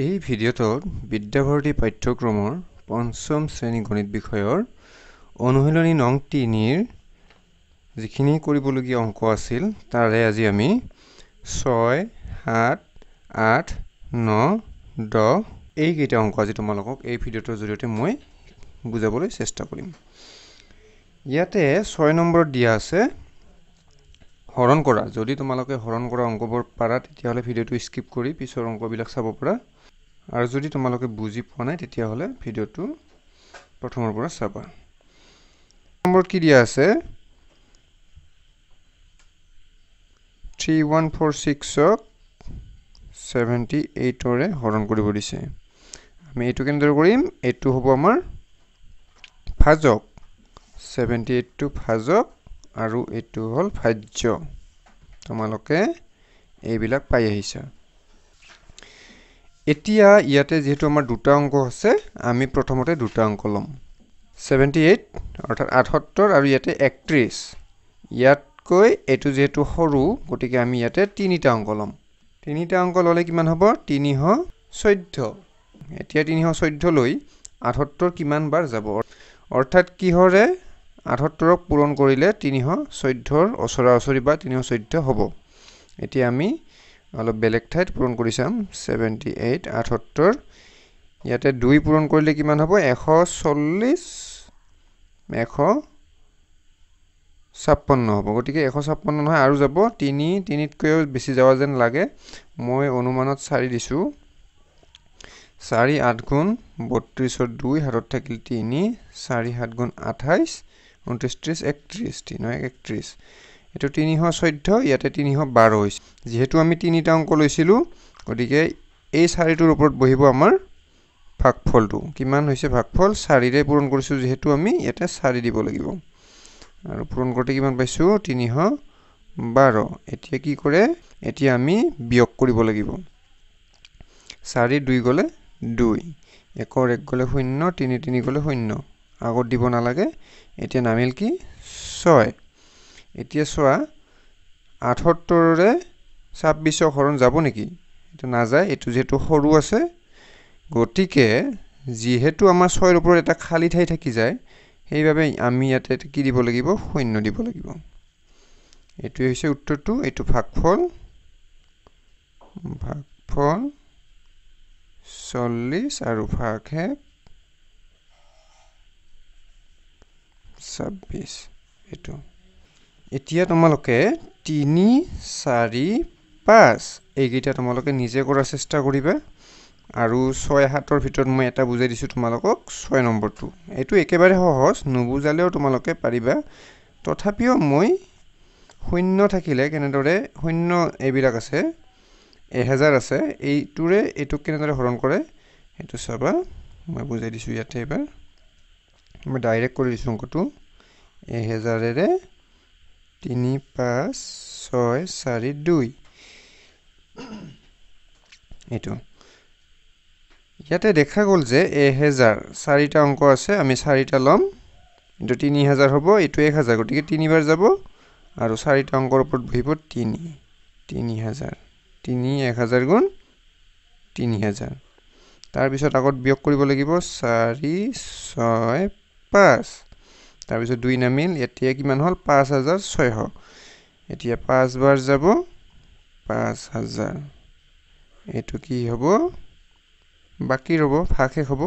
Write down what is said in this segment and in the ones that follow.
এই ভিডিঅ'টোত বিদ্যাভাৰতী পাঠ্যক্ৰমৰ পঞ্চম শ্ৰেণী গণিত বিষয়ৰ অনুশীলনী নং 3ৰ যিখিনি কৰিবলগীয়া অংক আছিল তাৰে আজি আমি 6, 7, 8, 9, 10 এই কেইটা অংক আজি তোমালোকক এই ভিডিঅ'টোৰ জৰিয়তে মই বুজাবলৈ চেষ্টা কৰিম। ইয়াতে 6 নম্বৰত দিয়া আছে হৰণ কৰা। যদি তোমালোকে হৰণ কৰা অংকবোৰ পাৰা তেতিয়াহ'লে ভিডিঅ'টো স্কিপ কৰি পিছৰ অংকবিলাক চাব পাৰা। আৰু যদি তোমালোকে বুজি পোৱা নাই তেতিয়াহ'লে ভিডিঅ'টো প্ৰথমৰ পৰা চাবা। নম্বৰত কি দিয়া আছে 3146ক 78ৰে হৰণ কৰিব দিছে। আমি এইটো কেনেদৰে কৰিম? এইটো হ'ব আমাৰ ভাজক, 78টো ভাজক আৰু এইটো হ'ল ভাজ্য। তোমালোকে এইবিলাক পাই আহিছা। এতিয়া ইয়াতে যেহেতু আমাৰ দুটা অংক আছে আমি প্ৰথমতে দুটা অংক ল'ম। 78 অৰ্থাৎ 78 আৰু ইয়াতে 31। ইয়াতকৈ এইটো যেহেতু সৰু গতিকে আমি ইয়াতে তিনিটা অংক ল'ম। তিনিটা অংক ল'লে কিমান হ'ব? 314। এতিয়া 314 লৈ 78 কিমান বাৰ যাব? অৰ্থাৎ কিহৰে 78ক পূৰণ কৰিলে 314ৰ ওচৰা ওচৰি বা 314 হ'ব। এতিয়া আমি অলপ বেলেগ ঠাইত পূৰণ কৰি চাম। 78 78 ইয়াতে 2 পূৰণ কৰিলে কিমান হ'ব? 140 156 হ'ব। গতিকে 156 নহয় আৰু যাব 3তকৈও বেছি যাৱা যেন লাগে। মই অনুমানত 4 দিছোঁ। 4 8 গুণ 32ৰ 2 হাতত থাকিল 3 4 7 গুণ 28 29 30 31 31। এইটো 314 ইয়াতে 312 হৈছে। যেহেতু আমি তিনিটা অংক লৈছিলোঁ গতিকে এই 4টোৰ ওপৰত বহিব আমাৰ ভাগফলটো। কিমান হৈছে ভাগফল? 4ৰে পূৰণ কৰিছোঁ যেহেতু আমি ইয়াতে 4 দিব লাগিব। আৰু পূৰণ কৰোঁতে কিমান পাইছোঁ? 312। এতিয়া কি কৰে? এতিয়া আমি বিয়োগ কৰিব লাগিব। 4 2 গ'লে 2, 1 1 গ'লে 0, 3 3 গ'লে 0। আগত দিব নালাগে। এতিয়া নামিল কি? 6। এতিয়া চোৱা 78ৰে 26ক হৰণ যাব নেকি? এইটো নাযায়। এইটো যেহেতু সৰু আছে গতিকে যিহেতু আমাৰ 6ৰ ওপৰত এটা খালী ঠাই থাকি যায় সেইবাবে আমি ইয়াতে কি দিব লাগিব? 0 দিব লাগিব। এইটোৱে হৈছে উত্তৰটো। এইটো ভাগফল 40 আৰু ভাগশেষ 26। এইটো এতিয়া তোমালোকে 3 4 5 এইকেইটা তোমালোকে নিজে কৰাৰ চেষ্টা কৰিবা। আৰু 6 7ৰ ভিতৰত মই এটা বুজাই দিছোঁ তোমালোকক 6 নম্বৰটো। এইটো একেবাৰে সহজ, নুবুজালেও তোমালোকে পাৰিবা। তথাপিও মই 0 থাকিলে কেনেদৰে 0 এইবিলাক আছে 1000 আছে এইটোৰে এইটোক কেনেদৰে হৰণ কৰে সেইটো চাবা। মই বুজাই দিছোঁ ইয়াতে এবাৰ। মই ডাইৰেক্ট কৰি দিছোঁ অংকটো। 1000ৰে 3 5 6 4 2 এইটো ইয়াতে দেখা গ'ল যে 1000 4টা অংক আছে। আমি 4টা ল'ম। এইটো 3000 হ'ব। এইটো 1000 গতিকে 3 বাৰ যাব আৰু 4টা অংকৰ ওপৰত বহিব 3000 1000 গুণ 3000। তাৰপিছত আগত বিয়োগ কৰিব লাগিব 4 6 5। তাৰপিছত 2 নামিল। এতিয়া কিমান হ'ল? 5600। এতিয়া 5 বাৰ যাব 5000। এইটো কি হ'ব? বাকী ৰ'ব ভাগশেষ হ'ব।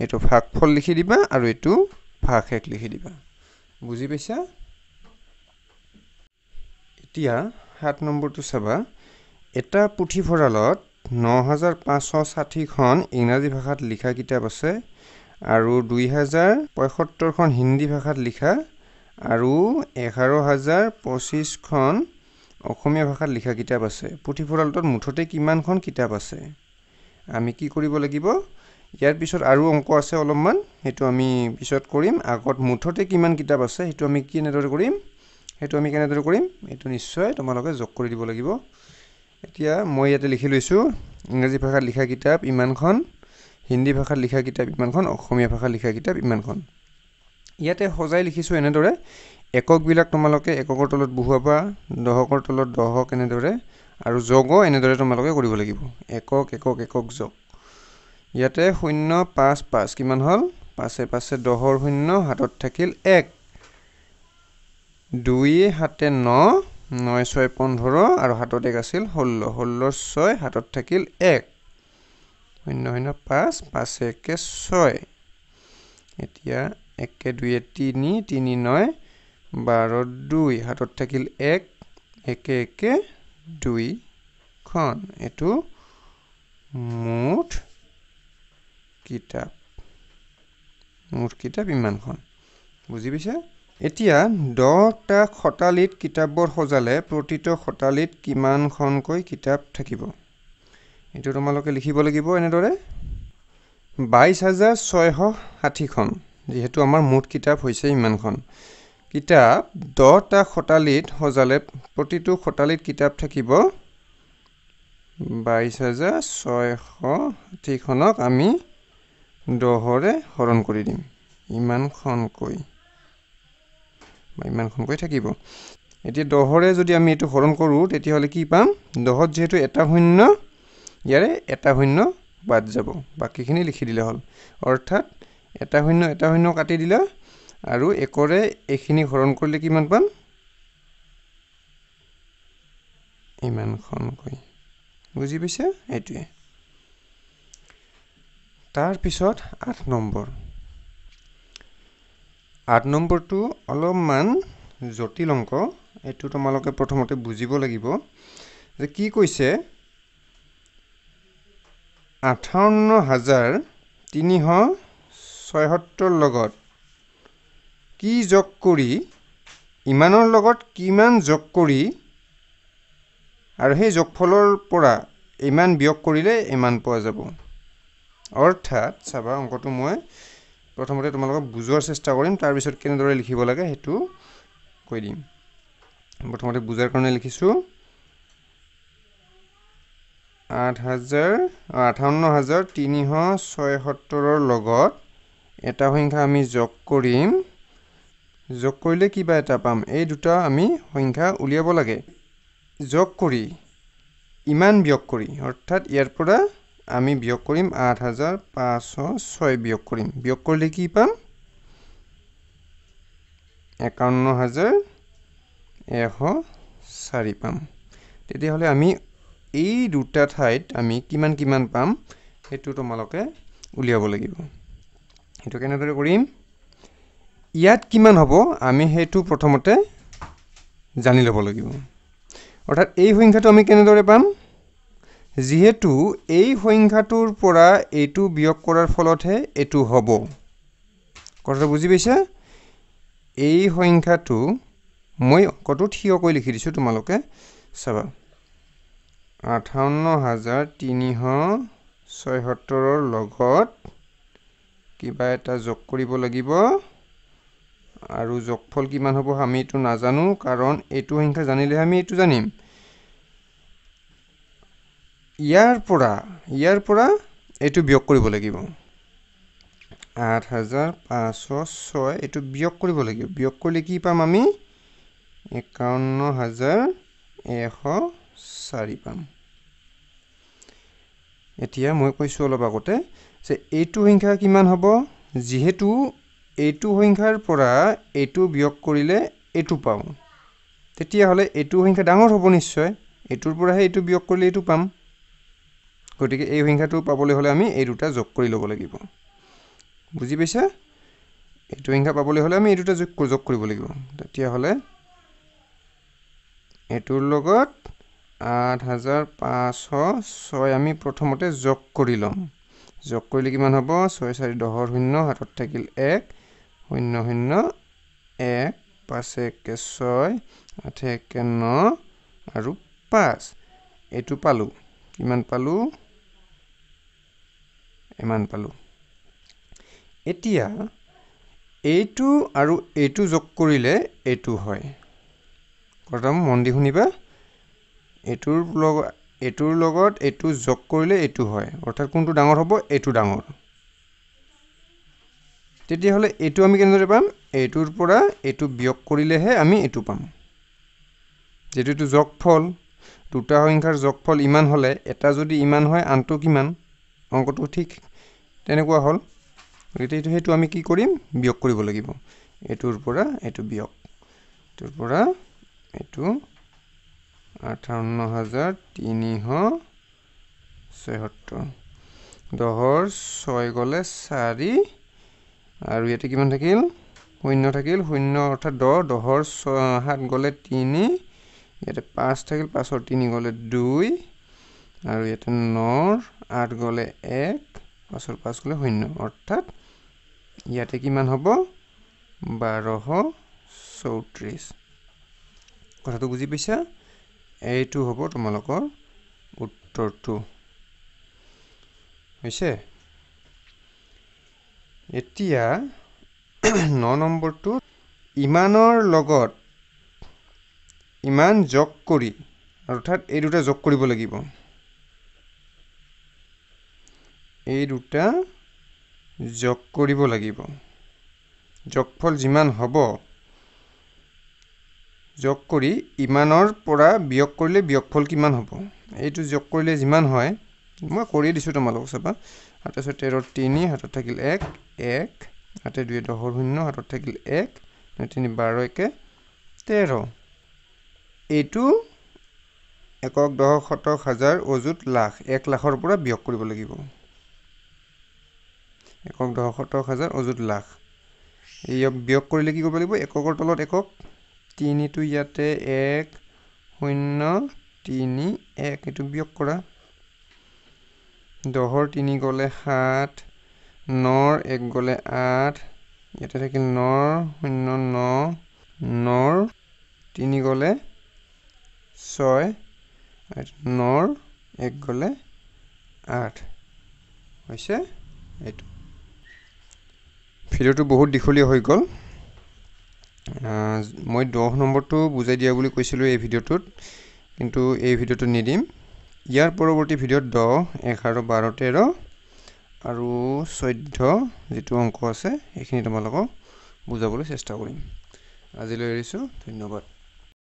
এইটো ভাগফল লিখি দিবা আৰু এইটো ভাগশেষ লিখি দিবা। বুজি পাইছা? এতিয়া 7 নম্বৰটো চাবা। এটা পুথিভঁৰালত 9560খন ইংৰাজী ভাষাত লিখা কিতাপ আছে আৰু 2075খন হিন্দী ভাষাত লিখা আৰু 11025খন অসমীয়া ভাষাত লিখা কিতাপ আছে। পুথিভঁৰালটোত মুঠতে কিমানখন কিতাপ আছে? আমি কি কৰিব লাগিব? ইয়াৰ পিছত আৰু অংক আছে অলপমান, সেইটো আমি পিছত কৰিম। আগত মুঠতে কিমান কিতাপ আছে সেইটো আমি কেনেদৰে কৰিম? এইটো নিশ্চয় তোমালোকে যোগ কৰি দিব লাগিব। এতিয়া মই ইয়াতে লিখি লৈছোঁ ইংৰাজী ভাষাত লিখা কিতাপ ইমানখন, হিন্দী ভাষাত লিখা কিতাপ ইমানখন, অসমীয়া ভাষাত লিখা কিতাপ ইমানখন। ইয়াতে সজাই লিখিছোঁ এনেদৰে। এককবিলাক তোমালোকে এককৰ তলত বহুৱাবা, দশকৰ তলত দশক এনেদৰে, আৰু যোগো এনেদৰে তোমালোকে কৰিব লাগিব। একক একক একক যোগ। ইয়াতে 0 5 5 কিমান হল 5 5 10 0 হাতত থাকিল 1 2 7 9 9 6 15 আৰু হাতত 1 আছিল 16 16 6 হাতত থাকিল 1 0 0 5 5 1 6 এতিয়া 1 2 3 3 9 12 2 হাতত থাকিল 1 1 1 2 খন এটো মুঠ কিতাপ ইমানখন বুজি পাইছা এতিয়া 10টা খটালিত কিতাপবোৰ সজালে প্ৰতিটো খটালিত কিমানখনকৈ কিতাপ থাকিব এটো তোমালোকে লিখিব লাগিব এনেদৰে 22660 খন যেহেতু আমাৰ মুঠ কিতাপ হৈছে ইমানখন কিতাপ 10টা খটালিত সজালে প্ৰতিটো খটালিত কিতাপ থাকিব 22660 খনক আমি 10ৰে হৰণ কৰি দিম ইমানখনকৈ থাকিব এতিয়া 10ৰে যদি আমি এটো হৰণ কৰো তেতিয়া হলে কি পাম 10ত যেহেতু এটা শূন্য ইয়াৰে এটা শূন্য বাদ যাব বাকিখিনি লিখি দিলে হল অৰ্থাৎ এটা শূন্য কাটি দিলে আৰু একৰে এখিনি হৰণ কৰিলে কিমান পাম ইমানখনকৈ বুজি পাইছে এইটোৱে তাৰ পিছত 8 নম্বৰটো অলপমান জটিল অংক এটো তোমালোকে প্ৰথমতে বুজিব লাগিব যে কি কৈছে 58376 লগত কি যোগ কৰি ইমানৰ লগত কিমান যোগ কৰি আৰু সেই যোগফলৰ পৰা ইমান বিয়োগ কৰিলে ইমান পোৱা যাব অৰ্থাৎ চাবা অংকটো মই প্ৰথমতে তোমালোকক বুজোৱাৰ চেষ্টা কৰিম তাৰ পিছত কেনেদৰে লিখিব লাগে হেতু কৈ দিম প্ৰথমতে বুজাৰ কাৰণে লিখিছো 58376 লগত এটা সংখ্যা আমি যোগ কৰিম যোগ কৰিলে কিবা এটা পাম এই দুটা আমি সংখ্যা উলিয়াব লাগে যোগ কৰি ইমান বিয়োগ কৰি অৰ্থাৎ ইয়াৰ পৰা আমি বিয়োগ কৰিম 8506 বিয়োগ কৰিম বিয়োগ কৰিলে কি পাম 51104 পাম তেতিয়া হলে আমি এই দুটা ঠাইত আমি কিমান পাম হেতু তোমালোকে উলিয়াব লাগিব হেতু কেনেদৰে কৰিম ইয়াত কিমান হ'ব আমি হেতু প্ৰথমতে জানি ল'ব লাগিব অৰ্থাৎ এই সংখ্যাটো আমি কেনেদৰে পাম যেহেতু এই সংখ্যাটোৰ পৰা এটো বিয়োগ কৰাৰ ফলতহে এটো হ'ব কথাটো বুজি পাইছা এই সংখ্যাটো মই কত ঠিয় কৈ লিখি দিছো তোমালোকে চাবা 58376 লগত কিবা এটা যোগ কৰিব লাগিব আৰু যোগফল কিমান হ'ব আমি এটো নাজানো কাৰণ এটো সংখ্যা জানিলে আমি এটো জানিম ইয়াৰ পৰা এটো বিয়োগ কৰিব লাগিব 8506 এটো বিয়োগ কৰিব লাগিব বিয়োগ কৰিলে কি পাম আমি 51104 পাম এতিয়া মই কৈছো অলপ আগতে যে এটো সংখ্যা কিমান হ'ব যেহেতু এটো সংখ্যাৰ পৰা এটো বিয়োগ কৰিলে এটো পাম তেতিয়া হলে এটো সংখ্যা ডাঙৰ হ'ব নিশ্চয় এটোৰ পৰা হে এটো বিয়োগ কৰিলে এটো পাম গতিকে এই সংখ্যাটো পাবলৈ হলে আমি এই দুটা যোগ কৰি ল'ব লাগিব বুজি পাইছা এটো সংখ্যা পাবলৈ হলে আমি এই দুটা যোগ কৰিব লাগিব তেতিয়া হলে এটোৰ লগত 8506 আমি প্ৰথমতে যোগ কৰি লম যোগ কৰিলে কিমান হ'ব 6 4 10 0 হাতত থাকিল 1 0 0 1 5 1 6 8 1 9 আৰু 5 এটো পালো কিমান পালো ইমান পালো এতিয়া এইটো আৰু এইটো যোগ কৰিলে এইটো হয় কথাটো মন দি শুনিবা এটোৰ লগত এটো যোগ কৰিলে এটো হয় অৰ্থাৎ কোনটো ডাঙৰ হ'ব এটো ডাঙৰ তেতিয়া হলে এটো আমি কেনেদৰে পাম এটোৰ পৰা এটো বিয়োগ কৰিলেহে আমি এটো পাম যেটো এটো যোগফল দুটা সংখ্যাৰ যোগফল ইমান হলে এটা যদি ইমান হয় আনটো কিমান অংকটো ঠিক তেনেকুৱা হ'ল গতিকে সেইটো আমি কি কৰিম বিয়োগ কৰিব লাগিব এটোৰ পৰা এটো বিয়োগ এটোৰ পৰা এটো 58376 10ৰ 6 গলে 4 আৰু ইয়াতে কিমান থাকিল শূন্য থাকিল শূন্য অৰ্থাৎ 10 10ৰ 7 গলে 3 ইয়াতে 5 থাকিল 5ৰ 3 গলে 2 আৰু ইয়াতে 9ৰ 8 গলে 1 5ৰ 5 গলে 0 অৰ্থাৎ ইয়াতে কিমান হ'ব 1234 কথাটো বুজি পাইছা এইটো হ'ব তোমালোকৰ উত্তৰটো হৈছে এতিয়া 9 নম্বৰটো ইমানৰ লগত ইমান যোগ কৰি অৰ্থাৎ এই দুটা যোগ কৰিব লাগিব এই দুটা যোগ কৰিব লাগিব যোগফল যিমান হ'ব যোগ কৰি ইমানৰ পৰা বিয়োগ কৰিলে বিয়োগফল কিমান হ'ব এইটো যোগ কৰিলে যিমান হয় মই কৰি দিছো তোমালোক চাবা 13 3 হাতত থাকিল 1 1 আতে 2 10 0 হাতত থাকিল 1 3 12 1 13 এইটো একক দশক শতক হাজাৰ অযুত লাখ 1 লাখৰ পৰা বিয়োগ কৰিব লাগিব একক দশক শতক হাজাৰ অযুত লাখ এই বিয়োগ কৰিলে কি কৰিব লাগিব এককৰ তলত একক 3 টো ইয়াতে 1 0 3 1 এটো বিয়োগ কৰা 10ৰ 3 গলে 7 9ৰ 1 গলে 8 ইয়াতে থাকিল 9 0 9 9ৰ 3 গলে 6 আৰু 9ৰ 1 গলে 8 হৈছে এইটো ভিডিওটো বহুত দীঘলীয়া হৈ গ'ল মই 10 নম্বৰটো বুজাই দিয়া বুলি কৈছিলো এই ভিডিওটোত কিন্তু এই ভিডিওটো নিদিম ইয়াৰ পৰৱৰ্তী ভিডিওত 10 11 12 13 আৰু 14 যেটো অংক আছে এইখিনি তোমালোকক বুজাবলৈ চেষ্টা কৰিম আজিলৈ এৰিছো ধন্যবাদ